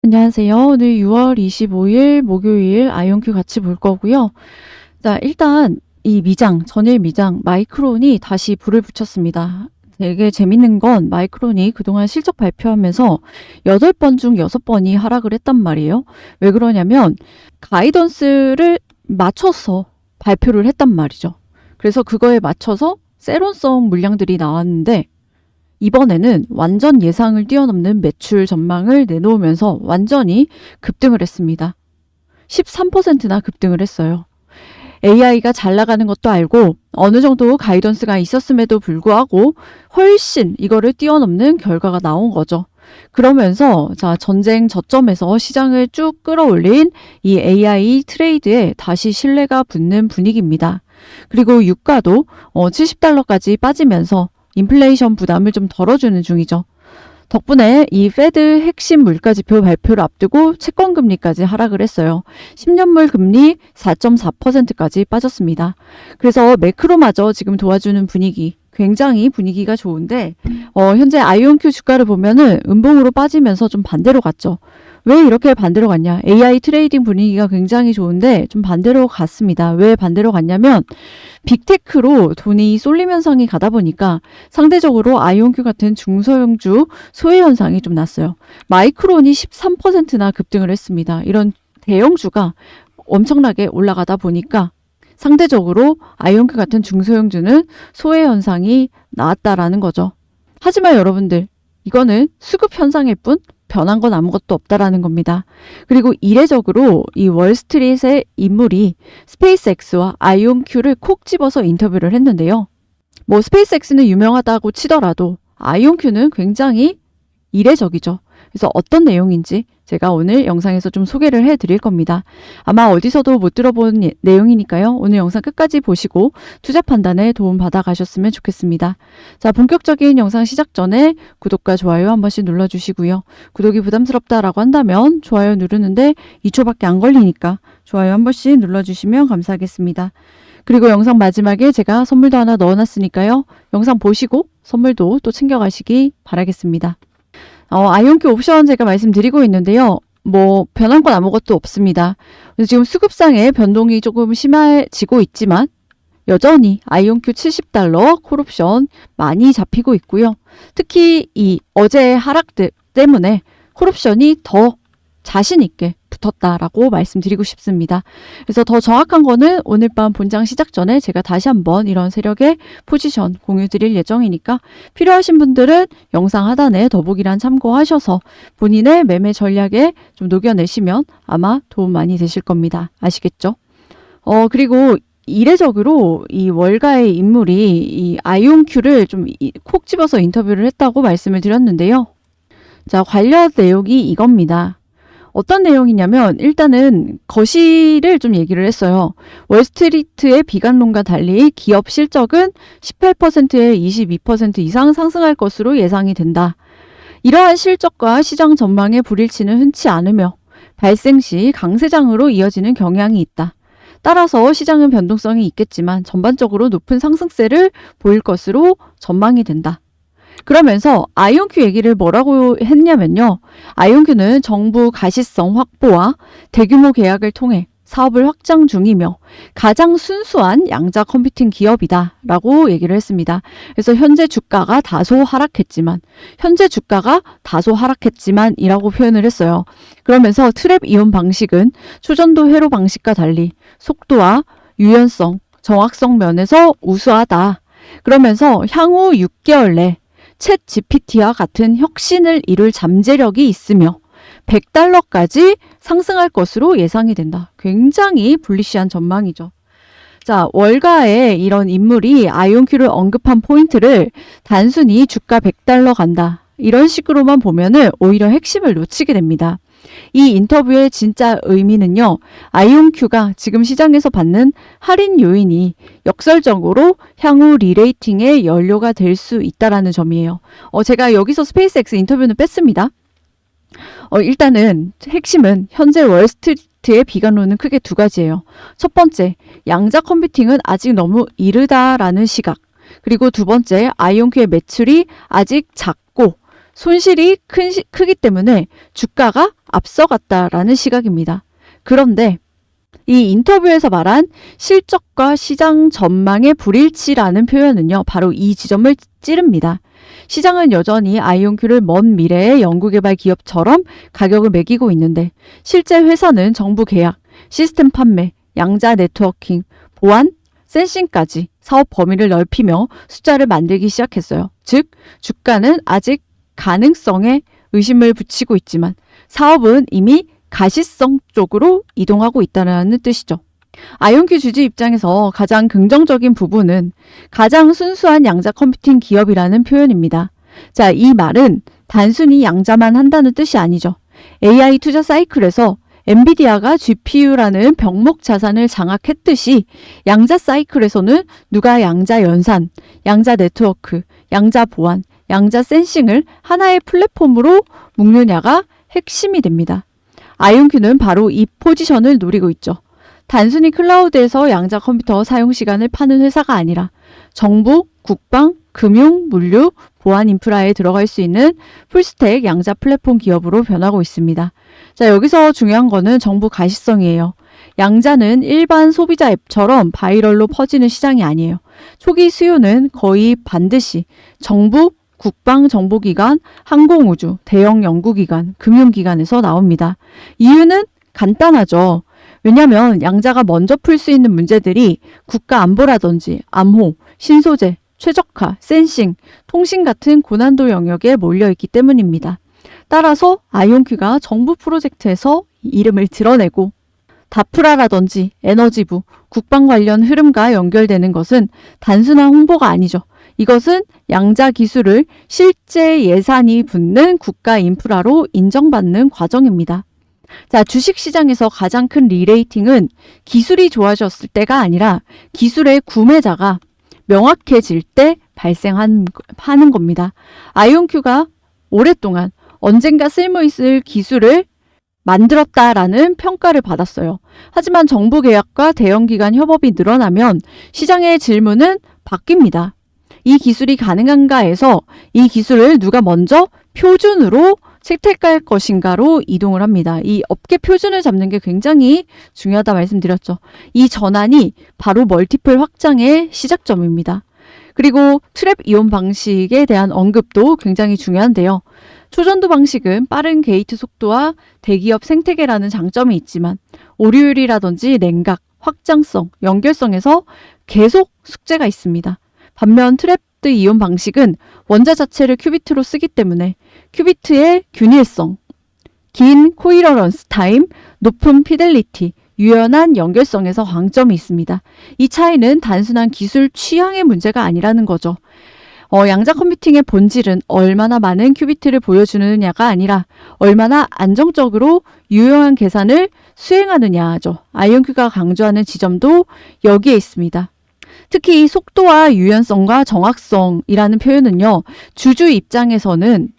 안녕하세요. 오늘 6월 25일 목요일 아이온큐 같이 볼 거고요. 자, 일단 이 미장, 전일 미장 마이크론이 다시 불을 붙였습니다. 되게 재밌는 건 마이크론이 그동안 실적 발표하면서 8번 중 6번이 하락을 했단 말이에요. 왜 그러냐면 가이던스를 맞춰서 발표를 했단 말이죠. 그래서 그거에 맞춰서 세론성 물량들이 나왔는데 이번에는 완전 예상을 뛰어넘는 매출 전망을 내놓으면서 완전히 급등을 했습니다. 13%나 급등을 했어요. AI가 잘 나가는 것도 알고 어느 정도 가이던스가 있었음에도 불구하고 훨씬 이거를 뛰어넘는 결과가 나온 거죠. 그러면서 자, 전쟁 저점에서 시장을 쭉 끌어올린 이 AI 트레이드에 다시 신뢰가 붙는 분위기입니다. 그리고 유가도 70달러까지 빠지면서 인플레이션 부담을 좀 덜어주는 중이죠. 덕분에 이 페드 핵심 물가지표 발표를 앞두고 채권금리까지 하락을 했어요. 10년물 금리 4.4%까지 빠졌습니다. 그래서 매크로마저 지금 도와주는 분위기, 굉장히 분위기가 좋은데 현재 아이온큐 주가를 보면은 음봉으로 빠지면서 좀 반대로 갔죠. 왜 이렇게 반대로 갔냐? AI 트레이딩 분위기가 굉장히 좋은데 좀 반대로 갔습니다. 왜 반대로 갔냐면 빅테크로 돈이 쏠림 현상이 가다 보니까 상대적으로 아이온큐 같은 중소형주 소외 현상이 좀 났어요. 마이크론이 13%나 급등을 했습니다. 이런 대형주가 엄청나게 올라가다 보니까 상대적으로 아이온큐 같은 중소형주는 소외 현상이 나왔다라는 거죠. 하지만 여러분들, 이거는 수급 현상일 뿐 변한 건 아무것도 없다라는 겁니다. 그리고 이례적으로 이 월스트리트의 인물이 스페이스X와 아이온큐를 콕 집어서 인터뷰를 했는데요. 뭐 스페이스X는 유명하다고 치더라도 아이온큐는 굉장히 이례적이죠. 그래서 어떤 내용인지 제가 오늘 영상에서 좀 소개를 해드릴 겁니다. 아마 어디서도 못 들어본 내용이니까요. 오늘 영상 끝까지 보시고 투자 판단에 도움 받아 가셨으면 좋겠습니다. 자, 본격적인 영상 시작 전에 구독과 좋아요 한 번씩 눌러주시고요. 구독이 부담스럽다라고 한다면 좋아요 누르는데 2초밖에 안 걸리니까 좋아요 한 번씩 눌러주시면 감사하겠습니다. 그리고 영상 마지막에 제가 선물도 하나 넣어놨으니까요. 영상 보시고 선물도 또 챙겨가시기 바라겠습니다. 아이온큐 옵션 제가 말씀드리고 있는데요. 뭐 변한 건 아무것도 없습니다. 그래서 지금 수급상의 변동이 조금 심해지고 있지만 여전히 아이온큐 70달러 콜옵션 많이 잡히고 있고요. 특히 이 어제 하락 때문에 콜옵션이 더 자신 있게 붙었다라고 말씀드리고 싶습니다. 그래서 더 정확한 거는 오늘 밤 본장 시작 전에 제가 다시 한번 이런 세력의 포지션 공유 드릴 예정이니까 필요하신 분들은 영상 하단에 더보기란 참고하셔서 본인의 매매 전략에 좀 녹여내시면 아마 도움 많이 되실 겁니다. 아시겠죠? 그리고 이례적으로 이 월가의 인물이 이 아이온큐를 좀 콕 집어서 인터뷰를 했다고 말씀을 드렸는데요. 자, 관련 내용이 이겁니다. 어떤 내용이냐면 일단은 거시를 좀 얘기를 했어요. 월스트리트의 비관론과 달리 기업 실적은 18%에 22% 이상 상승할 것으로 예상이 된다. 이러한 실적과 시장 전망의 불일치는 흔치 않으며 발생 시 강세장으로 이어지는 경향이 있다. 따라서 시장은 변동성이 있겠지만 전반적으로 높은 상승세를 보일 것으로 전망이 된다. 그러면서 아이온큐 얘기를 뭐라고 했냐면요. 아이온큐는 정부 가시성 확보와 대규모 계약을 통해 사업을 확장 중이며 가장 순수한 양자 컴퓨팅 기업이다 라고 얘기를 했습니다. 그래서 현재 주가가 다소 하락했지만 이라고 표현을 했어요. 그러면서 트랩 이온 방식은 초전도 회로 방식과 달리 속도와 유연성, 정확성 면에서 우수하다. 그러면서 향후 6개월 내 챗 GPT와 같은 혁신을 이룰 잠재력이 있으며 100달러까지 상승할 것으로 예상이 된다. 굉장히 불리시한 전망이죠. 자, 월가의 이런 인물이 아이온큐를 언급한 포인트를 단순히 주가 100달러 간다. 이런 식으로만 보면은 오히려 핵심을 놓치게 됩니다. 이 인터뷰의 진짜 의미는요. 아이온큐가 지금 시장에서 받는 할인 요인이 역설적으로 향후 리레이팅의 연료가 될 수 있다라는 점이에요. 제가 여기서 스페이스X 인터뷰는 뺐습니다. 일단은 핵심은 현재 월스트리트의 비관론은 크게 두 가지예요. 첫 번째, 양자 컴퓨팅은 아직 너무 이르다라는 시각. 그리고 두 번째, 아이온큐의 매출이 아직 작고 손실이 크기 때문에 주가가 앞서갔다라는 시각입니다. 그런데 이 인터뷰에서 말한 실적과 시장 전망의 불일치라는 표현은요, 바로 이 지점을 찌릅니다. 시장은 여전히 아이온큐를 먼 미래의 연구개발 기업처럼 가격을 매기고 있는데 실제 회사는 정부 계약, 시스템 판매, 양자 네트워킹, 보안, 센싱까지 사업 범위를 넓히며 숫자를 만들기 시작했어요. 즉, 주가는 아직 가능성에 의심을 붙이고 있지만 사업은 이미 가시성 쪽으로 이동하고 있다는 뜻이죠. 아이온큐 주주 입장에서 가장 긍정적인 부분은 가장 순수한 양자 컴퓨팅 기업이라는 표현입니다. 자, 이 말은 단순히 양자만 한다는 뜻이 아니죠. AI 투자 사이클에서 엔비디아가 GPU라는 병목 자산을 장악했듯이 양자 사이클에서는 누가 양자 연산, 양자 네트워크, 양자 보안, 양자 센싱을 하나의 플랫폼으로 묶느냐가 핵심이 됩니다. 아이온큐는 바로 이 포지션을 노리고 있죠. 단순히 클라우드에서 양자 컴퓨터 사용 시간을 파는 회사가 아니라 정부, 국방, 금융, 물류, 보안 인프라에 들어갈 수 있는 풀스택 양자 플랫폼 기업으로 변하고 있습니다. 자, 여기서 중요한 거는 정부 가시성이에요. 양자는 일반 소비자 앱처럼 바이럴로 퍼지는 시장이 아니에요. 초기 수요는 거의 반드시 정부, 국방정보기관, 항공우주, 대형 연구기관, 금융기관에서 나옵니다. 이유는 간단하죠. 왜냐하면 양자가 먼저 풀 수 있는 문제들이 국가 안보라든지 암호, 신소재, 최적화, 센싱, 통신 같은 고난도 영역에 몰려있기 때문입니다. 따라서 아이온큐가 정부 프로젝트에서 이름을 드러내고 다프라라든지 에너지부, 국방 관련 흐름과 연결되는 것은 단순한 홍보가 아니죠. 이것은 양자 기술을 실제 예산이 붙는 국가 인프라로 인정받는 과정입니다. 자, 주식시장에서 가장 큰 리레이팅은 기술이 좋아졌을 때가 아니라 기술의 구매자가 명확해질 때 발생하는 겁니다. 아이온큐가 오랫동안 언젠가 쓸모있을 기술을 만들었다라는 평가를 받았어요. 하지만 정부 계약과 대형기관 협업이 늘어나면 시장의 질문은 바뀝니다. 이 기술이 가능한가에서 이 기술을 누가 먼저 표준으로 채택할 것인가로 이동을 합니다. 이 업계 표준을 잡는 게 굉장히 중요하다 말씀드렸죠. 이 전환이 바로 멀티플 확장의 시작점입니다. 그리고 트랩 이온 방식에 대한 언급도 굉장히 중요한데요. 초전도 방식은 빠른 게이트 속도와 대기업 생태계라는 장점이 있지만 오류율이라든지 냉각, 확장성, 연결성에서 계속 숙제가 있습니다. 반면 트랩드 이온 방식은 원자 자체를 큐비트로 쓰기 때문에 큐비트의 균일성, 긴 코이러런스 타임, 높은 피델리티, 유연한 연결성에서 강점이 있습니다. 이 차이는 단순한 기술 취향의 문제가 아니라는 거죠. 양자 컴퓨팅의 본질은 얼마나 많은 큐비트를 보여주느냐가 아니라 얼마나 안정적으로 유용한 계산을 수행하느냐죠. 아이온큐가 강조하는 지점도 여기에 있습니다. 특히 속도와 유연성과 정확성이라는 표현은요, 주주 입장에서는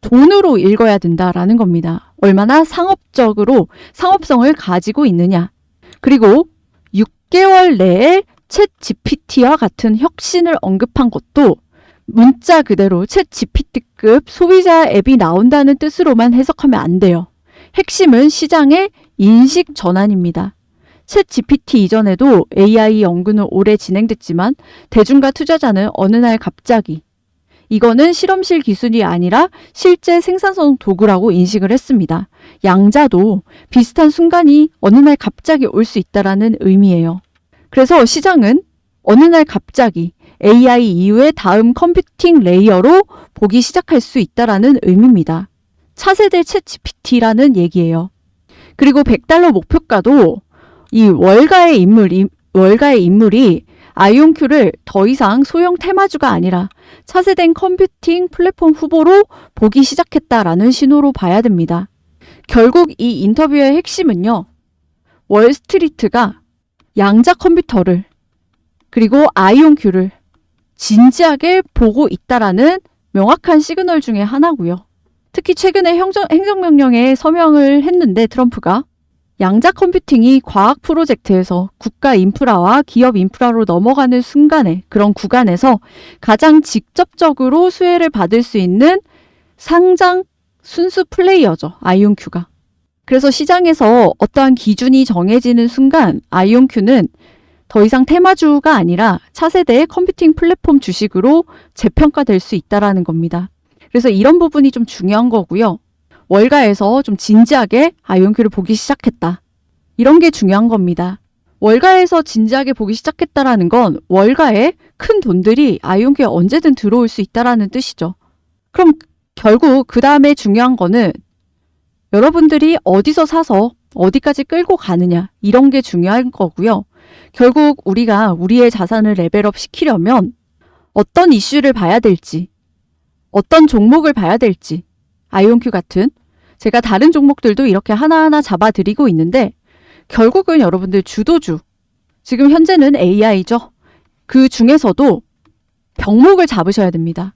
돈으로 읽어야 된다라는 겁니다. 얼마나 상업적으로 상업성을 가지고 있느냐. 그리고 6개월 내에 챗 GPT와 같은 혁신을 언급한 것도 문자 그대로 챗 GPT급 소비자 앱이 나온다는 뜻으로만 해석하면 안 돼요. 핵심은 시장의 인식 전환입니다. 챗 GPT 이전에도 AI 연구는 오래 진행됐지만 대중과 투자자는 어느 날 갑자기 이거는 실험실 기술이 아니라 실제 생산성 도구라고 인식을 했습니다. 양자도 비슷한 순간이 어느 날 갑자기 올 수 있다라는 의미예요. 그래서 시장은 어느 날 갑자기 AI 이후의 다음 컴퓨팅 레이어로 보기 시작할 수 있다라는 의미입니다. 차세대 챗 GPT라는 얘기예요. 그리고 $100 목표가도 이 월가의 인물이 아이온큐를 더 이상 소형 테마주가 아니라 차세대 컴퓨팅 플랫폼 후보로 보기 시작했다라는 신호로 봐야 됩니다. 결국 이 인터뷰의 핵심은요, 월스트리트가 양자 컴퓨터를 그리고 아이온큐를 진지하게 보고 있다라는 명확한 시그널 중에 하나고요. 특히 최근에 행정명령에 서명을 했는데 트럼프가 양자 컴퓨팅이 과학 프로젝트에서 국가 인프라와 기업 인프라로 넘어가는 순간에 그런 구간에서 가장 직접적으로 수혜를 받을 수 있는 상장 순수 플레이어죠. 아이온큐가. 그래서 시장에서 어떠한 기준이 정해지는 순간 아이온큐는 더 이상 테마주가 아니라 차세대 컴퓨팅 플랫폼 주식으로 재평가될 수 있다라는 겁니다. 그래서 이런 부분이 좀 중요한 거고요. 월가에서 좀 진지하게 아이온큐를 보기 시작했다. 이런 게 중요한 겁니다. 월가에서 진지하게 보기 시작했다라는 건 월가에 큰 돈들이 아이온큐에 언제든 들어올 수 있다라는 뜻이죠. 그럼 결국 그 다음에 중요한 거는 여러분들이 어디서 사서 어디까지 끌고 가느냐 이런 게 중요한 거고요. 결국 우리가 우리의 자산을 레벨업 시키려면 어떤 이슈를 봐야 될지 어떤 종목을 봐야 될지 아이온큐 같은 제가 다른 종목들도 이렇게 하나하나 잡아드리고 있는데 결국은 여러분들 주도주 지금 현재는 AI죠. 그 중에서도 병목을 잡으셔야 됩니다.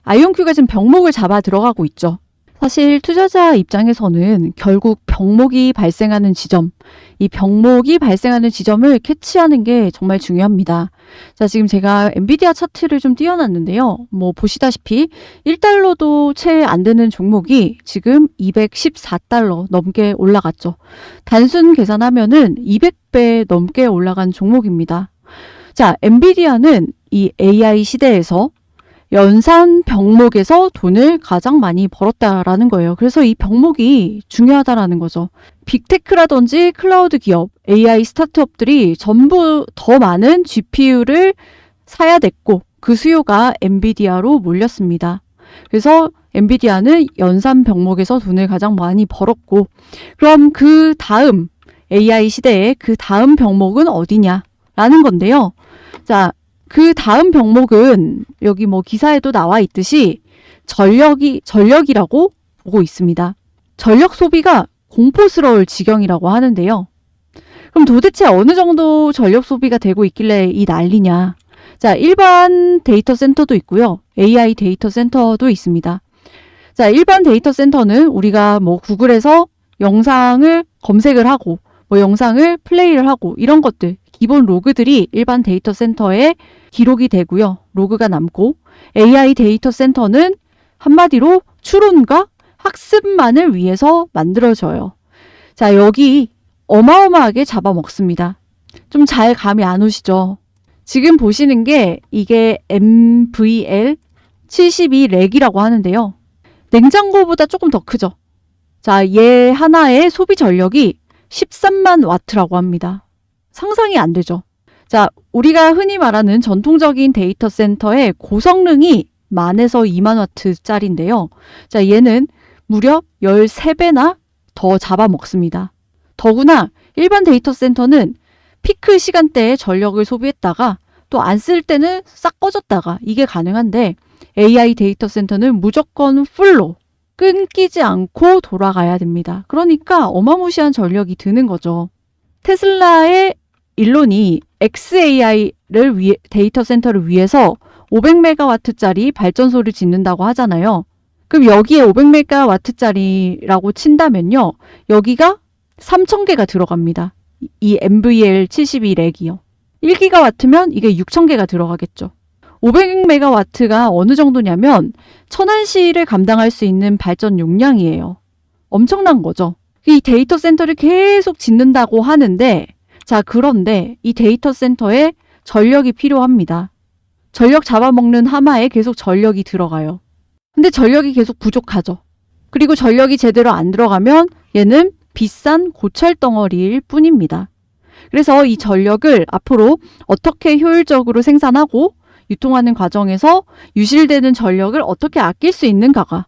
아이온큐가 지금 병목을 잡아 들어가고 있죠. 사실 투자자 입장에서는 결국 병목이 발생하는 지점, 이 병목이 발생하는 지점을 캐치하는 게 정말 중요합니다. 자, 지금 제가 엔비디아 차트를 좀 띄워놨는데요. 뭐 보시다시피 1달러도 채 안 되는 종목이 지금 214달러 넘게 올라갔죠. 단순 계산하면은 200배 넘게 올라간 종목입니다. 자, 엔비디아는 이 AI 시대에서 연산 병목에서 돈을 가장 많이 벌었다라는 거예요. 그래서 이 병목이 중요하다라는 거죠. 빅테크라든지 클라우드 기업, AI 스타트업들이 전부 더 많은 GPU를 사야 됐고 그 수요가 엔비디아로 몰렸습니다. 그래서 엔비디아는 연산 병목에서 돈을 가장 많이 벌었고 그럼 그 다음 AI 시대에 그 다음 병목은 어디냐라는 건데요. 자, 그 다음 병목은 여기 뭐 기사에도 나와 있듯이 전력이라고 보고 있습니다. 전력 소비가 공포스러울 지경이라고 하는데요. 그럼 도대체 어느 정도 전력 소비가 되고 있길래 이 난리냐? 자, 일반 데이터 센터도 있고요. AI 데이터 센터도 있습니다. 자, 일반 데이터 센터는 우리가 뭐 구글에서 영상을 검색을 하고 뭐 영상을 플레이를 하고 이런 것들 기본 로그들이 일반 데이터 센터에 기록이 되고요. 로그가 남고 AI 데이터 센터는 한마디로 추론과 학습만을 위해서 만들어져요. 자, 여기 어마어마하게 잡아먹습니다. 좀 잘 감이 안 오시죠? 지금 보시는 게 이게 MVL72 렉이라고 하는데요. 냉장고보다 조금 더 크죠? 자, 얘 하나의 소비 전력이 13만 와트라고 합니다. 상상이 안 되죠? 자, 우리가 흔히 말하는 전통적인 데이터 센터의 고성능이 만에서 2만 와트짜리인데요. 자, 얘는 무려 13배나 더 잡아먹습니다. 더구나 일반 데이터 센터는 피크 시간대에 전력을 소비했다가 또 안 쓸 때는 싹 꺼졌다가 이게 가능한데 AI 데이터 센터는 무조건 풀로 끊기지 않고 돌아가야 됩니다. 그러니까 어마무시한 전력이 드는 거죠. 테슬라의 일론이 xAI를 데이터 센터를 위해서 500메가와트짜리 발전소를 짓는다고 하잖아요. 그럼 여기에 500메가와트짜리라고 친다면요. 여기가 3,000개가 들어갑니다. 이 MVL72 렉이요. 1기가와트면 이게 6,000개가 들어가겠죠. 500메가와트가 어느 정도냐면 천안시를 감당할 수 있는 발전 용량이에요. 엄청난 거죠. 이 데이터 센터를 계속 짓는다고 하는데 자, 그런데 이 데이터 센터에 전력이 필요합니다. 전력 잡아먹는 하마에 계속 전력이 들어가요. 근데 전력이 계속 부족하죠. 그리고 전력이 제대로 안 들어가면 얘는 비싼 고철 덩어리일 뿐입니다. 그래서 이 전력을 앞으로 어떻게 효율적으로 생산하고 유통하는 과정에서 유실되는 전력을 어떻게 아낄 수 있는가가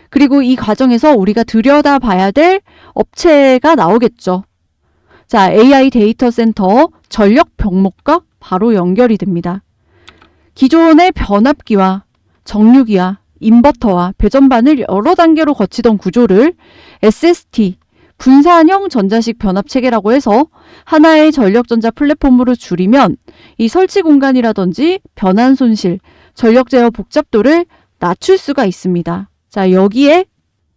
그리고 이 과정에서 우리가 들여다봐야 될 업체가 나오겠죠. 자, AI 데이터 센터 전력 병목과 바로 연결이 됩니다. 기존의 변압기와 정류기와 인버터와 배전반을 여러 단계로 거치던 구조를 SST, 분산형 전자식 변압 체계라고 해서 하나의 전력전자 플랫폼으로 줄이면 이 설치 공간이라든지 변환 손실, 전력 제어 복잡도를 낮출 수가 있습니다. 자, 여기에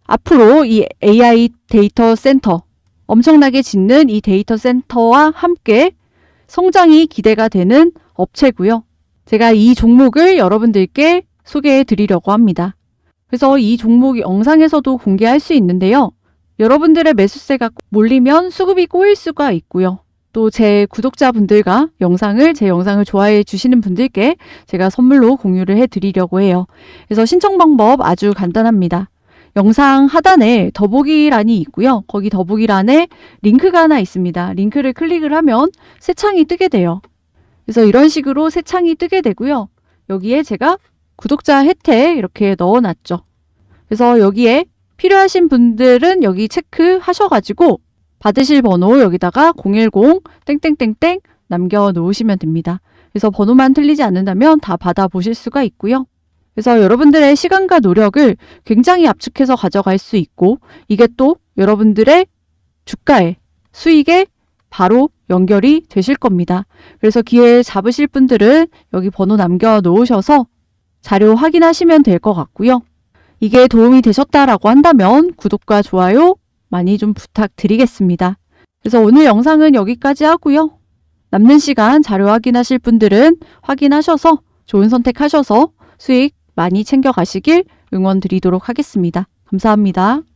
앞으로 이 AI 데이터 센터, 엄청나게 짓는 이 데이터 센터와 함께 성장이 기대가 되는 업체고요. 제가 이 종목을 여러분들께 소개해 드리려고 합니다. 그래서 이 종목 영상에서도 공개할 수 있는데요. 여러분들의 매수세가 몰리면 수급이 꼬일 수가 있고요. 또 제 구독자분들과 제 영상을 좋아해 주시는 분들께 제가 선물로 공유를 해드리려고 해요. 그래서 신청 방법 아주 간단합니다. 영상 하단에 더보기란이 있고요. 거기 더보기란에 링크가 하나 있습니다. 링크를 클릭을 하면 새 창이 뜨게 돼요. 그래서 이런 식으로 새 창이 뜨게 되고요. 여기에 제가 구독자 혜택 이렇게 넣어놨죠. 그래서 여기에 필요하신 분들은 여기 체크하셔가지고 받으실 번호 여기다가 010 땡땡땡땡 남겨놓으시면 됩니다. 그래서 번호만 틀리지 않는다면 다 받아보실 수가 있고요. 그래서 여러분들의 시간과 노력을 굉장히 압축해서 가져갈 수 있고 이게 또 여러분들의 주가에 수익에 바로 연결이 되실 겁니다. 그래서 기회 잡으실 분들은 여기 번호 남겨놓으셔서 자료 확인하시면 될 것 같고요. 이게 도움이 되셨다라고 한다면 구독과 좋아요 많이 좀 부탁드리겠습니다. 그래서 오늘 영상은 여기까지 하고요. 남는 시간 자료 확인하실 분들은 확인하셔서 좋은 선택하셔서 수익 많이 챙겨가시길 응원 드리도록 하겠습니다. 감사합니다.